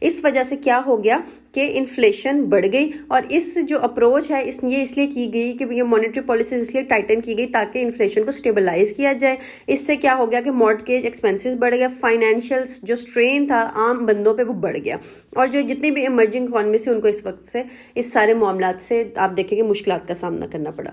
اس وجہ سے کیا ہو گیا کہ انفلیشن بڑھ گئی, اور اس جو اپروچ ہے یہ اس لیے کی گئی کہ یہ مانیٹری پالیسیز اس لیے ٹائٹن کی گئی تاکہ انفلیشن کو اسٹیبلائز کیا جائے. اس سے کیا ہو گیا کہ مارٹگیج ایکسپینسز بڑھ گیا, فائنینشیل جو اسٹرین تھا عام بندوں پہ وہ بڑھ گیا, اور جو جتنی بھی ایمرجنگ اکانومیز تھی ان کو اس وقت سے اس سارے معاملات سے آپ دیکھیں کہ مشکلات کا سامنا کرنا پڑا.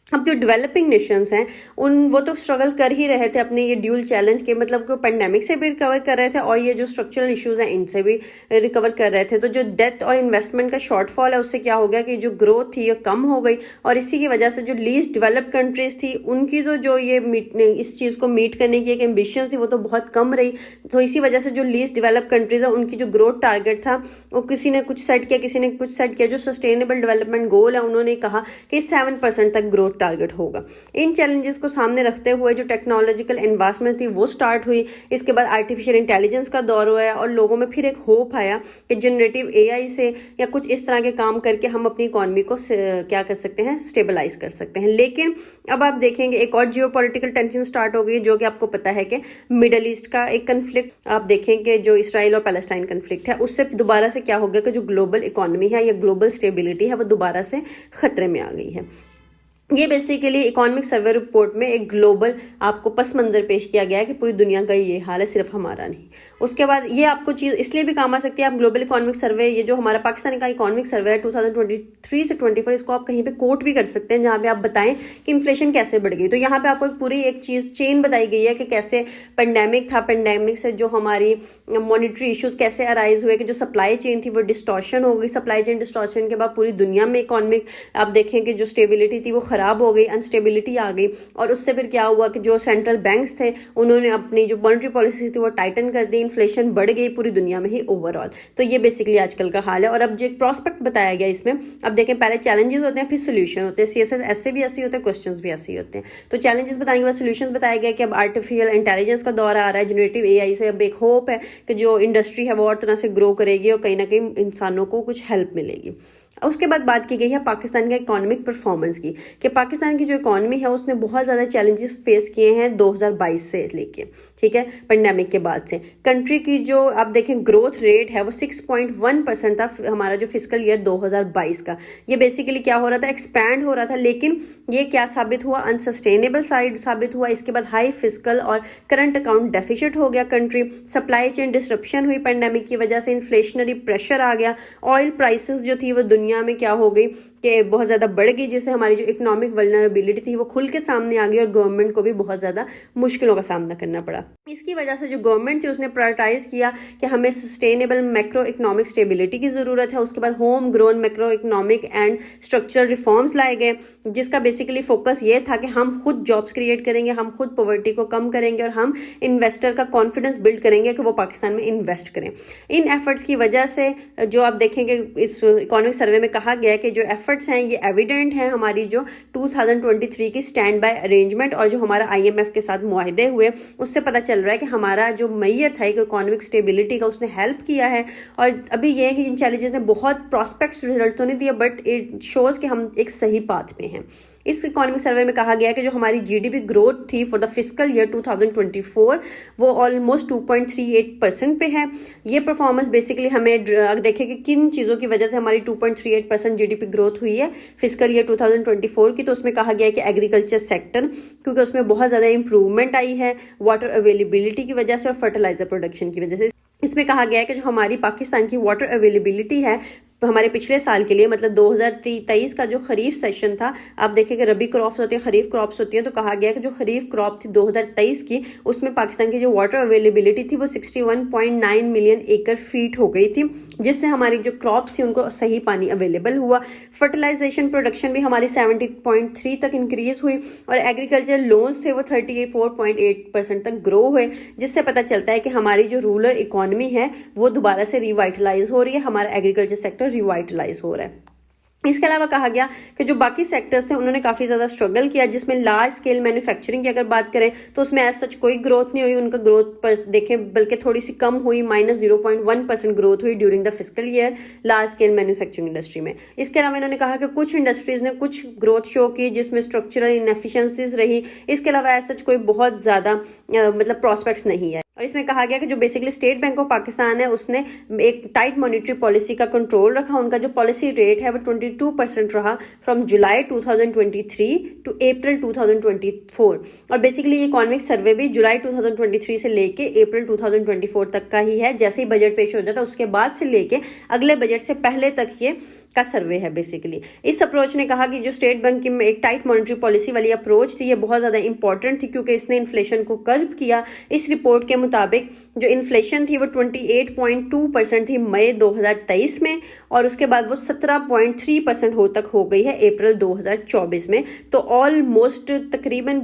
اب جو ڈیولپنگ نیشنز ہیں وہ تو اسٹرگل کر ہی رہے تھے اپنے یہ ڈیول چیلنج کے, مطلب کہ پینڈیمک سے بھی ریکور کر رہے تھے اور یہ جو اسٹرکچرل ایشوز ہیں ان سے بھی ریکور کر رہے تھے. تو جو ڈیتھ اور انویسٹمنٹ کا شارٹ فال ہے اس سے کیا ہو گیا کہ جو گروتھ تھی یہ کم ہو گئی, اور اسی کی وجہ سے جو لیسٹ ڈیولپڈ کنٹریز تھی ان کی تو جو یہ اس چیز کو میٹ کرنے کی ایک ایمبیشنز تھی وہ تو بہت کم رہی. تو اسی وجہ سے جو لیسٹ ڈیولپ کنٹریز ہیں ان کی جو گروتھ ٹارگیٹ تھا وہ کسی نے کچھ سیٹ کیا, کسی نے کچھ سیٹ کیا. جو سسٹینیبل ڈیولپمنٹ گول ہے انہوں نے کہا کہ 7% تک گروتھ ٹارگیٹ ہوگا. ان چیلنجز کو سامنے رکھتے ہوئے جو ٹیکنالوجیکل انویسٹمنٹ تھی وہ سٹارٹ ہوئی. اس کے بعد آرٹیفیشیل انٹیلیجنس کا دور ہوا اور لوگوں میں پھر ایک ہوپ آیا کہ جنریٹیو اے آئی سے یا کچھ اس طرح کے کام کر کے ہم اپنی اکانومی کو کیا کر سکتے ہیں, اسٹیبلائز کر سکتے ہیں. لیکن اب آپ دیکھیں گے ایک اور جیو پولیٹیکل ٹینشن سٹارٹ ہو گئی جو کہ آپ کو پتا ہے کہ مڈل ایسٹ کا ایک کنفلکٹ. آپ دیکھیں کہ جو اسرائیل اور پیلسٹائن کنفلکٹ ہے اس سے دوبارہ سے کیا ہو گیا کہ جو گلوبل اکانومی ہے یا گلوبل اسٹیبلٹی ہے وہ دوبارہ سے خطرے میں آ گئی ہے. یہ بیسیکلی اکانومک سروے رپورٹ میں ایک گلوبل آپ کو پس منظر پیش کیا گیا ہے کہ پوری دنیا کا یہ حال ہے, صرف ہمارا نہیں. اس کے بعد یہ آپ کو چیز اس لیے بھی کام آ سکتی ہے, آپ گلوبل اکانومک سروے یہ جو ہمارا پاکستان کا اکانومک سروے ہے 2023 سے 24 اس کو آپ کہیں پہ کوٹ بھی کر سکتے ہیں جہاں پہ آپ بتائیں کہ انفلیشن کیسے بڑھ گئی. تو یہاں پہ آپ کو ایک پوری ایک چیز چین بتائی گئی ہے کہ کیسے پینڈیمک تھا, پینڈیمک سے جو ہماری مانیٹری ایشوز کیسے ارائز ہوئے کہ جو سپلائی چین تھی وہ ڈسٹورشن ہو گئی. سپلائی چین ڈسٹورشن کے بعد پوری دنیا میں اکانومک آپ دیکھیں کہ جو اسٹیبلٹی تھی وہ خراب ہو گئی, انسٹیبلٹی آ گئی. اور اس سے پھر کیا ہوا کہ جو سینٹرل بینکس تھے انہوں نے اپنی جو مانیٹری پالیسی تھی وہ ٹائٹن کر دی, انفلیشن بڑھ گئی پوری دنیا میں ہی اوور آل. تو یہ بیسکلی آج کل کا حال ہے. اور اب جو ایک پراسپیکٹ بتایا گیا اس میں, اب دیکھیں پہلے چیلنجز ہوتے ہیں پھر سولوشن ہوتے ہیں. سی ایس ایس ایسے بھی ایسے ہوتے ہیں, کوسچنز بھی ایسے ہی ہوتے ہیں. تو چیلنجز بتانے کے بعد سولوشنز بتایا گیا کہ اب آرٹیفیشیل انٹیلیجنس کا دور آ رہا ہے, جنریٹیو اے آئی سے اب ایک ہوپ ہے کہ جو انڈسٹری ہے وہ اور طرح سے گرو کرے گی اور کہیں نہ کہیں انسانوں کو کچھ ہیلپ ملے گی. اس کے بعد بات کی گئی ہے پاکستان کے اکانومک پرفارمنس کی کہ پاکستان کی جو اکانومی ہے اس نے بہت زیادہ چیلنجز فیس کیے ہیں 2022 سے لے کے, ٹھیک ہے, پینڈیمک کے بعد سے. کنٹری کی جو آپ دیکھیں گروتھ ریٹ ہے وہ 6.1% تھا ہمارا جو فسکل ایئر 2022 کا. یہ بیسیکلی کیا ہو رہا تھا, ایکسپینڈ ہو رہا تھا, لیکن یہ کیا ثابت ہوا, انسسٹینیبل سائڈ ثابت ہوا. اس کے بعد ہائی فسکل اور کرنٹ اکاؤنٹ ڈیفیسٹ ہو گیا کنٹری. سپلائی چین ڈسرپشن ہوئی پینڈیمک کی وجہ سے, انفلیشنری پریشر آ گیا. آئل پرائسز جو تھی وہ دنیا میں کیا ہو گئی کہ بہت زیادہ بڑھ گئی, جس سے ہماری جو اکنامک ولنریبلٹی تھی وہ کھل کے سامنے آ گئی اور گورنمنٹ کو بھی بہت زیادہ مشکلوں کا سامنا کرنا پڑا. اس کی وجہ سے جو گورنمنٹ تھی اس نے پرائرٹائز کیا کہ ہمیں سسٹینیبل میکرو اکنامک اسٹیبلٹی کی ضرورت ہے. اس کے بعد home grown macro economic and structural reforms لائے گئے جس کا بیسیکلی فوکس یہ تھا کہ ہم خود جابس کریٹ کریں گے, ہم خود پاورٹی کو کم کریں گے اور ہم انویسٹر کا کانفیڈنس بلڈ کریں گے کہ وہ پاکستان میں انویسٹ کریں. ان ایفرٹس کی وجہ سے جو آپ دیکھیں گے اس اکانومک سروے میں کہا گیا ہے کہ جو ایفرٹس ہیں یہ ایویڈنٹ ہیں ہماری جو 2023 کی اسٹینڈ بائی ارینجمنٹ اور جو ہمارا IMF کے ساتھ معاہدے ہوئے اس سے پتہ چل رہا ہے کہ ہمارا جو معیار تھا ایک اکانومک اسٹیبلٹی کا اس نے ہیلپ کیا ہے. اور ابھی یہ ہے کہ ان چیلنجز نے بہت پراسپیکٹس رزلٹ تو نہیں دیا بٹ اٹ شوز کہ ہم ایک صحیح پاتھ پہ ہیں. اس اکانومک سروے میں کہا گیا کہ جو ہماری GDP گروتھ تھی فار دا فسکل ایئر 2024 وہ آلموسٹ 2.38% پہ ہے. یہ پرفارمنس بیسکلی ہمیں دیکھیں کہ کن چیزوں کی وجہ سے ہماری 2.38% GDP گروتھ ہوئی ہے فسکل ایئر 2024 کی. تو اس میں کہا گیا ہے کہ ایگریکلچر سیکٹر کیونکہ اس میں بہت زیادہ امپروومنٹ آئی ہے واٹر اویلیبلٹی کی وجہ سے اور فرٹیلائزر پروڈکشن کی وجہ سے. اس میں کہا گیا ہے کہ جو ہماری پاکستان کی واٹر اویلیبلٹی ہے ہمارے پچھلے سال کے لیے مطلب 2023 کا جو خریف سیشن تھا, آپ دیکھیں کہ ربی کراپس ہوتے ہیں, خریف کراپس ہوتی ہیں, تو کہا گیا کہ جو خریف کراپ تھی 2023 کی اس میں پاکستان کی جو واٹر اویلیبلٹی تھی وہ 61.9 ملین ایکڑ فیٹ ہو گئی تھی جس سے ہماری جو کراپس تھی ان کو صحیح پانی اویلیبل ہوا. فرٹیلائزیشن پروڈکشن بھی ہماری 70.3 تک انکریز ہوئی اور ایگریکلچر لونز تھے وہ 34.8% تک گرو ہوئے جس سے پتہ چلتا ہے کہ ہماری جو رورل اکانومی ہے وہ دوبارہ سے ریوائٹلائز ہو رہی ہے, ہمارا ایگریکلچر سیکٹر ریوائٹلائز ہو رہا ہے. اس کے علاوہ کہا گیا کہ جو باقی سیکٹرز تھے انہوں نے کافی زیادہ اسٹرگل کیا جس میں لارج اسکیل مینوفیکچرنگ کی اگر بات کریں تو اس میں ایز سچ کوئی گروتھ نہیں ہوئی, ان کا گروتھ پر دیکھیں بلکہ تھوڑی سی کم ہوئی, -0.1% گروتھ ہوئی during the fiscal year large scale manufacturing industry میں. اس کے علاوہ انہوں نے کہا کہ کچھ انڈسٹریز نے کچھ گروتھ شو کی جس میں اسٹرکچرل انیفیشنسیز رہی. اس کے علاوہ ایز سچ کوئی بہت زیادہ مطلب پراسپیکٹس نہیں ہے. اور اس میں کہا گیا کہ جو basically state bank of Pakistan ہے اس نے ایک ٹائٹ مانیٹری پالیسی کا کنٹرول رکھا. ان کا جو پالیسی ریٹ ہے وہ 22% رہا فرام جولائی 2023 ٹو اپریل 2024. اور بیسکلی یہ اکانومک سروے بھی جولائی 2023 سے لے کے اپریل 2024 تک کا ہی ہے. جیسے ہی بجٹ پیش ہو جاتا ہے اس کے بعد سے لے کے اگلے بجٹ سے پہلے تک یہ کا سروے ہے بیسیکلی. اس اپروچ نے کہا کہ جو اسٹیٹ بینک کی ایک ٹائٹ مانیٹری پالیسی والی اپروچ تھی یہ بہت زیادہ امپورٹنٹ تھی کیونکہ اس نے انفلیشن کو کرب کیا. اس رپورٹ کے مطابق جو انفلیشن تھی وہ 28.2% تھی مئی 2023 میں, اور اس کے بعد وہ 17.3% تک ہو گئی ہے اپریل 2024 میں. تو آلموسٹ تقریباً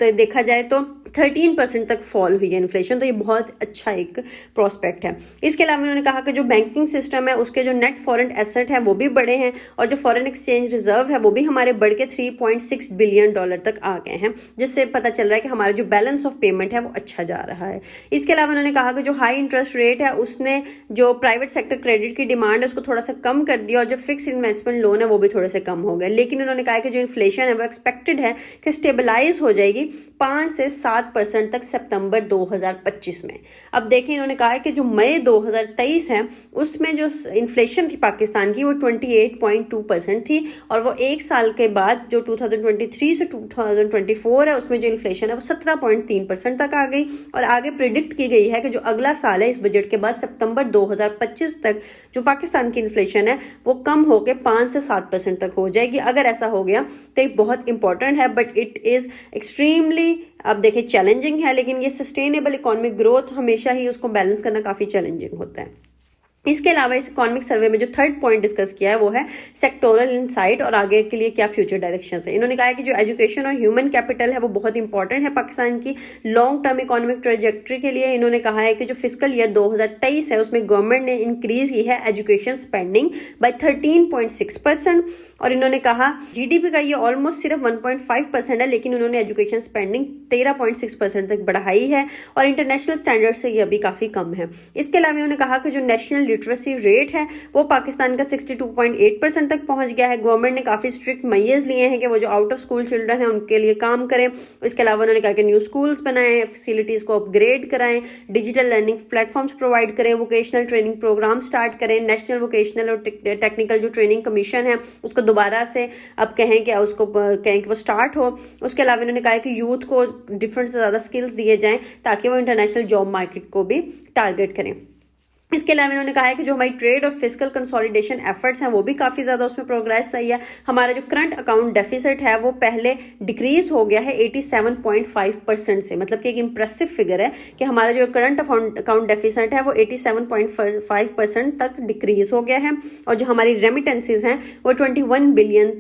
دیکھا جائے تو 13% تک فال ہوئی ہے انفلیشن. تو یہ بہت اچھا ایک پراسپیکٹ ہے. اس کے علاوہ انہوں نے کہا کہ جو بینکنگ سسٹم ہے اس کے جو نیٹ فورن ایسٹ ہیں وہ بھی بڑے ہیں, اور جو فورن ایکسچینج ریزرو ہے وہ بھی ہمارے بڑھ کے $3.6 بلین تک آ گئے ہیں, جس سے پتہ چل رہا ہے کہ ہمارا جو بیلنس آف پیمنٹ ہے وہ اچھا جا رہا ہے. اس کے علاوہ انہوں نے کہا کہ جو ہائی انٹرسٹ ریٹ ہے اس نے جو پرائیویٹ سیکٹر کریڈٹ کی ڈیمانڈ ہے اس کو تھوڑا سا کم کر دیا, اور جو فکس انویسٹمنٹ لون ہے وہ بھی تھوڑے سے کم ہو گئے. لیکن انہوں نے کہا کہ جو انفلیشن ہے وہ ایکسپیکٹڈ ہے کہ اسٹیبلائز ہو جائے گی 5 سے 7% تک سپتمبر 2025 میں. اب دیکھیں انہوں نے کہا ہے کہ جو مئی 2023 ہے اس میں جو انفلیشن تھی پاکستان کی وہ 28.2% تھی, اور وہ ایک سال کے بعد جو 2023 سے 2024 ہے اس میں جو انفلیشن ہے وہ 17.3% تک آ گئی. اور آگے پریڈکٹ کی گئی ہے کہ جو اگلا سال ہے اس بجٹ کے بعد سپتمبر 2025 تک جو پاکستان کی انفلیشن ہے وہ کم ہو کے 5 سے 7% تک ہو جائے گی. اگر ایسا ہو گیا تو یہ بہت امپورٹنٹ ہے, بٹ اٹ از ایکسٹریملی اب دیکھیں چیلنجنگ ہے, لیکن یہ سسٹینیبل اکانومک گروتھ ہمیشہ ہی اس کو بیلنس کرنا کافی چیلنجنگ ہوتا ہے. اس کے علاوہ اس اکانومک سروے میں جو تھرڈ پوائنٹ ڈسکس کیا ہے وہ ہے سیکٹورل انسائٹ اور آگے کے لیے کیا فیوچر ڈائریکشنز ہیں. انہوں نے کہا ہے کہ جو ایجوکیشن اور ہیومن کیپٹل ہے وہ بہت امپورٹنٹ ہے پاکستان کی لانگ ٹرم اکانومک ٹریجیکٹری کے لیے. انہوں نے کہا ہے کہ جو فسکل ایئر 2023 ہے اس میں گورنمنٹ نے انکریز کی ہے ایجوکیشن سپینڈنگ بائی 13.6%, اور انہوں نے کہا جی ڈی پی کا یہ آلموسٹ صرف 1.5% ہے, لیکن انہوں نے ایجوکیشن سپینڈنگ 13.6% تک بڑھائی ہے, اور انٹرنیشنل سٹینڈرڈ سے یہ ابھی کافی کم ہے. اس کے علاوہ انہوں نے کہا کہ جو نیشنل لٹریسی ریٹ ہے وہ پاکستان کا 62.8% تک پہنچ گیا ہے. گورنمنٹ نے کافی اسٹرکٹ میئرز لیے ہیں کہ وہ جو آؤٹ آف اسکول چلڈرن ہیں ان کے لیے کام کریں. اس کے علاوہ انہوں نے کہا کہ نیو اسکولز بنائیں, فیسلٹیز کو اپ گریڈ کرائیں, digital learning platforms provide کریں, ووکیشنل ٹریننگ پروگرام سٹارٹ کریں, نیشنل ووکیشنل اور ٹیکنیکل جو ٹریننگ کمیشن ہے اس کو دوبارہ سے اب کہیں کہ اس کو کہیں کہ وہ سٹارٹ ہو. اس کے علاوہ انہوں نے کہا کہ یوتھ کو ڈفرینٹ سے زیادہ سکلز دیے جائیں تاکہ وہ انٹرنیشنل جاب مارکیٹ کو بھی ٹارگیٹ کریں. اس کے علاوہ انہوں نے کہا ہے کہ جو ہماری ٹریڈ اور فسکل کنسولیڈیشن ایفرٹس ہیں وہ بھی کافی زیادہ اس میں پروگریس صحیح ہے. ہمارا جو کرنٹ اکاؤنٹ ڈیفیسٹ ہے وہ پہلے ڈیکریز ہو گیا ہے 87.5% سے, مطلب کہ ایک امپریسو فگر ہے کہ ہمارا جو کرنٹ اکاؤنٹ ڈیفیسٹ ہے وہ 87.5% تک ڈیکریز ہو گیا ہے, اور جو ہماری ریمیٹنسز ہیں وہ $21 بلین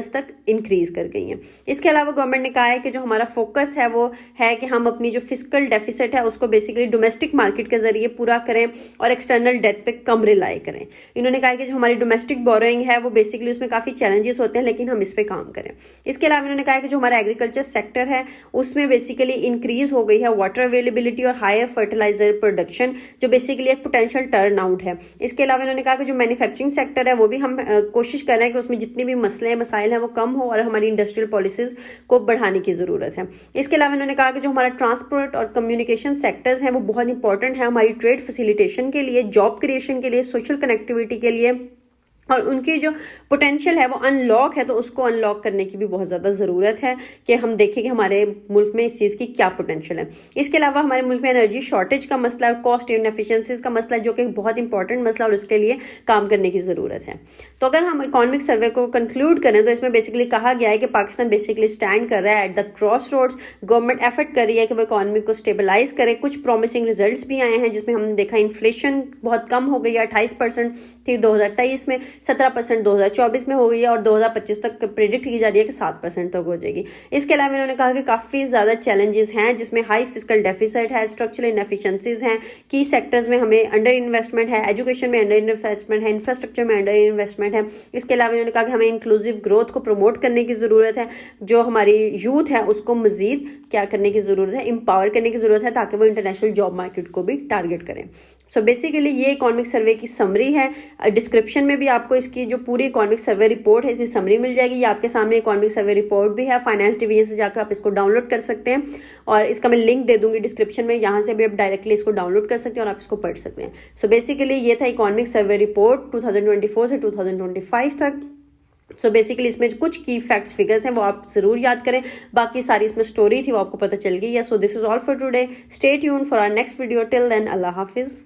تک انکریز کر گئی ہیں. اس کے علاوہ گورنمنٹ نے کہا ہے کہ جو ہمارا فوکس ہے وہ ہے کہ ہم اپنی جو فسکل ڈیفیسٹ ہے اس کو بیسیکلی ڈومیسٹک مارکیٹ کے ذریعے پورا کریں اور ایکسٹرنل ڈیٹ پہ کم ریلائی کریں. انہوں نے کہا کہ جو ہماری ڈومیسٹک بوروئنگ ہے وہ بیسیکلی اس میں کافی چیلنجز ہوتے ہیں لیکن ہم اس پہ کام کریں. اس کے علاوہ انہوں نے کہا کہ جو ہمارا ایگریکلچر سیکٹر ہے اس میں بیسیکلی انکریز ہو گئی ہے واٹر اویلیبلٹی اور ہائر فرٹیلائزر پروڈکشن, جو بیسیکلی ایک پوٹینشیل ٹرن آؤٹ ہے. اس کے علاوہ انہوں نے کہا کہ جو مینوفیکچرنگ سیکٹر ہے وہ بھی ہم کوشش کر رہے ہیں کہ اس میں جتنی بھی مسئلے مسائل ہیں وہ کم ہو اور ہماری انڈسٹریل پالیسیز کو بڑھانے کی ضرورت ہے. اس کے علاوہ انہوں نے کہا کہ جو ہمارا ٹرانسپورٹ اور کمیونیکیشن سیکٹرز ہیں وہ بہت امپورٹنٹ ہے ہماری ٹریڈ فیسیلیٹیشن کے لیے, جاب کریشن کے لیے, سوشل کنیکٹیوٹی کے لیے, اور ان کی جو پوٹینشیل ہے وہ ان لاک ہے تو اس کو ان لاک کرنے کی بھی بہت زیادہ ضرورت ہے کہ ہم دیکھیں کہ ہمارے ملک میں اس چیز کی کیا پوٹینشیل ہے. اس کے علاوہ ہمارے ملک میں انرجی شارٹیج کا مسئلہ اور کاسٹ انیفیشنسیز کا مسئلہ جو کہ بہت امپورٹنٹ مسئلہ اور اس کے لیے کام کرنے کی ضرورت ہے. تو اگر ہم اکانومک سروے کو کنکلوڈ کریں تو اس میں بیسیکلی کہا گیا ہے کہ پاکستان بیسیکلی اسٹینڈ کر رہا ہے at the crossroads. Government effort کر رہی ہے کہ وہ اکانومی کو اسٹیبلائز کرے. کچھ پرومسنگ ریزلٹس بھی آئے ہیں جس میں ہم نے دیکھا انفلیشن بہت کم ہو گئی ہے, 28% تھی 2023 میں, 17% 2024 میں ہو گئی ہے, اور 2025 تک پریڈکٹ کی جا رہی ہے کہ 7% تک ہو جائے گی. اس کے علاوہ انہوں نے کہا کہ کافی زیادہ چیلنجز ہیں جس میں ہائی فسکل ڈیفیسٹ ہے, اسٹرکچرل انیفیشنسیز ہیں, کی سیکٹرز میں ہمیں انڈر انویسٹمنٹ ہے, ایجوکیشن میں انڈر انویسٹمنٹ ہے, انفراسٹرکچر میں انڈر انویسٹمنٹ ہے. اس کے علاوہ انہوں نے کہا کہ ہمیں انکلوسیو گروتھ کو پروموٹ کرنے کی ضرورت ہے, جو ہماری یوتھ ہے اس کو مزید کیا کرنے کی ضرورت ہے, امپاور کرنے کی ضرورت ہے تاکہ وہ انٹرنیشنل جاب مارکیٹ کو بھی ٹارگیٹ کریں. سو بیسیکلی یہ اکانومک سروے کی سمری ہے. ڈسکرپشن میں بھی آپ آپ کو اس کی جو پوری اکانومک سروے رپورٹ ہے اس کی سمری مل جائے گی. یہ آپ کے سامنے اکانومک سروے رپورٹ بھی ہے, فائنانس ڈویژن سے جا کے آپ اس کو ڈاؤن لوڈ کر سکتے ہیں, اور اس کا میں لنک دے دوں گی ڈسکرپشن میں, یہاں سے بھی آپ ڈائریکٹلی اس کو ڈاؤن لوڈ کر سکتے ہیں اور آپ اس کو پڑھ سکتے ہیں. سو بیسیکلی یہ تھا اکانومک سروے رپورٹ 2024 سے 2025 تک. سو بیسیکلی اس میں کچھ کی فیکٹس فگرز ہیں وہ آپ ضرور یاد کریں, باقی ساری اس میں اسٹوری تھی وہ آپ کو پتہ چل گئی ہے. So this is all for today, stay tune for our next video, till then اللہ حافظ.